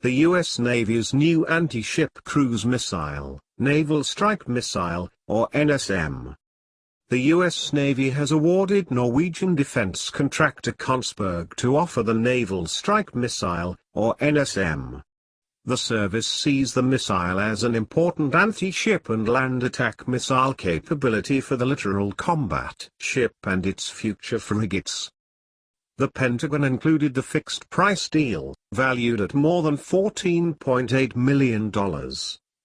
the U.S. Navy's new anti-ship cruise missile, Naval Strike Missile, or NSM. The U.S. Navy has awarded Norwegian defense contractor Kongsberg to offer the Naval Strike Missile, or NSM. The service sees the missile as an important anti-ship and land attack missile capability for the Littoral Combat Ship and its future frigates. The Pentagon included the fixed-price deal, valued at more than $14.8 million,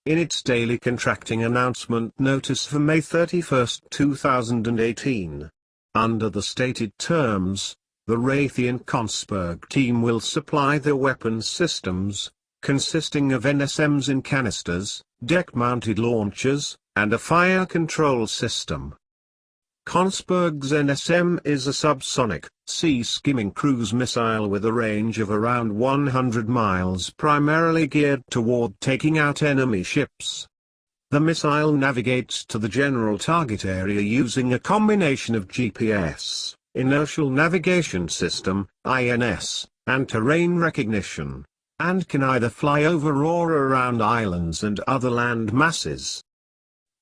in its daily contracting announcement notice for May 31, 2018. Under the stated terms, the Raytheon Kongsberg team will supply the weapons systems, consisting of NSMs in canisters, deck-mounted launchers, and a fire control system. Kongsberg's NSM is a subsonic, sea-skimming cruise missile with a range of around 100 miles, primarily geared toward taking out enemy ships. The missile navigates to the general target area using a combination of GPS, inertial navigation system, INS, and terrain recognition, and can either fly over or around islands and other land masses.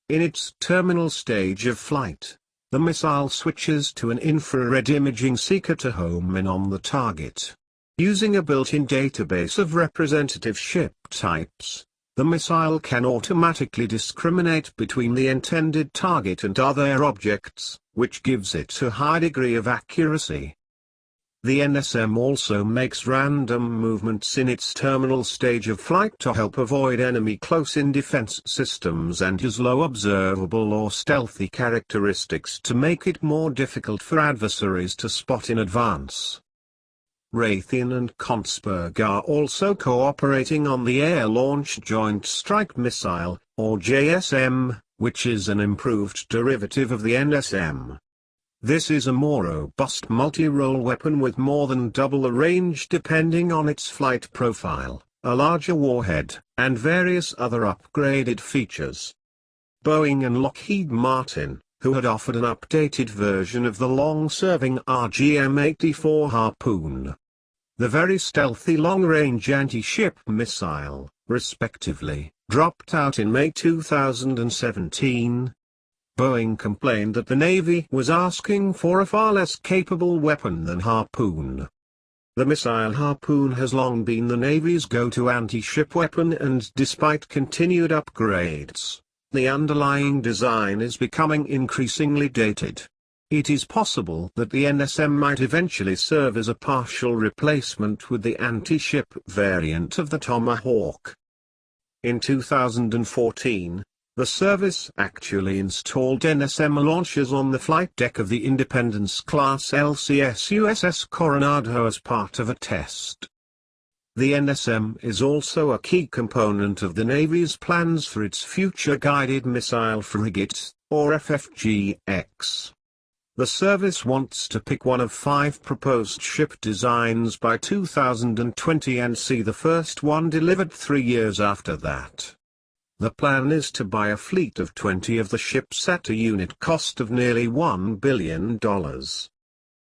In its terminal stage of flight, the missile switches to an infrared imaging seeker to home in on the target. Using a built-in database of representative ship types, the missile can automatically discriminate between the intended target and other objects, which gives it a high degree of accuracy. The NSM also makes random movements in its terminal stage of flight to help avoid enemy close-in defense systems and has low observable or stealthy characteristics to make it more difficult for adversaries to spot in advance. Raytheon and Kongsberg are also cooperating on the Air-Launched Joint Strike Missile, or JSM, which is an improved derivative of the NSM. This is a more robust multi-role weapon with more than double the range depending on its flight profile, a larger warhead, and various other upgraded features. Boeing and Lockheed Martin, who had offered an updated version of the long-serving RGM-84 Harpoon, the very stealthy long-range anti-ship missile, respectively, dropped out in May 2017. Boeing complained that the Navy was asking for a far less capable weapon than Harpoon. The missile Harpoon has long been the Navy's go-to anti-ship weapon, and despite continued upgrades, the underlying design is becoming increasingly dated. It is possible that the NSM might eventually serve as a partial replacement with the anti-ship variant of the Tomahawk. In 2014, the service actually installed NSM launchers on the flight deck of the Independence-class LCS USS Coronado as part of a test. The NSM is also a key component of the Navy's plans for its future Guided Missile Frigate, or FFGX. The service wants to pick one of 5 proposed ship designs by 2020 and see the first one delivered 3 years after that. The plan is to buy a fleet of 20 of the ships at a unit cost of nearly $1 billion.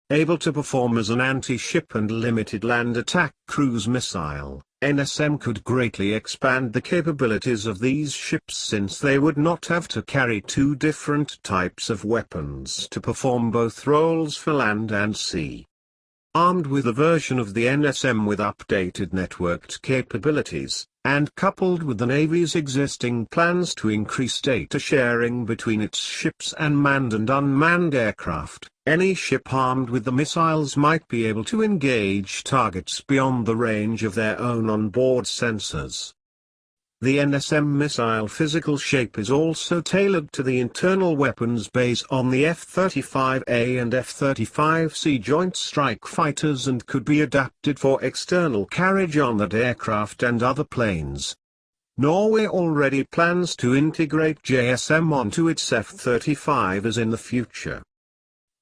Able to perform as an anti-ship and limited land attack cruise missile, NSM could greatly expand the capabilities of these ships, since they would not have to carry 2 different types of weapons to perform both roles for land and sea. Armed with a version of the NSM with updated networked capabilities, and coupled with the Navy's existing plans to increase data sharing between its ships and manned and unmanned aircraft, any ship armed with the missiles might be able to engage targets beyond the range of their own onboard sensors. The NSM missile physical shape is also tailored to the internal weapons base on the F-35A and F-35C Joint Strike Fighters, and could be adapted for external carriage on that aircraft and other planes. Norway already plans to integrate JSM onto its F-35s in the future.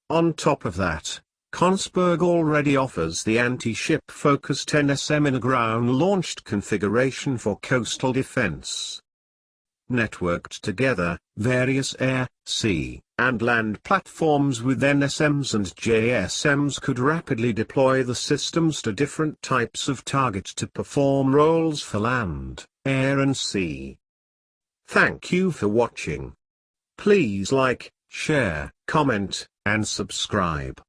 On top of that, Kongsberg already offers the anti-ship focused NSM in a ground-launched configuration for coastal defense. networked together, various air, sea, and land platforms with NSMs and JSMs could rapidly deploy the systems to different types of targets to perform roles for land, air and sea. Thank you for watching. Please like, share, comment, and subscribe.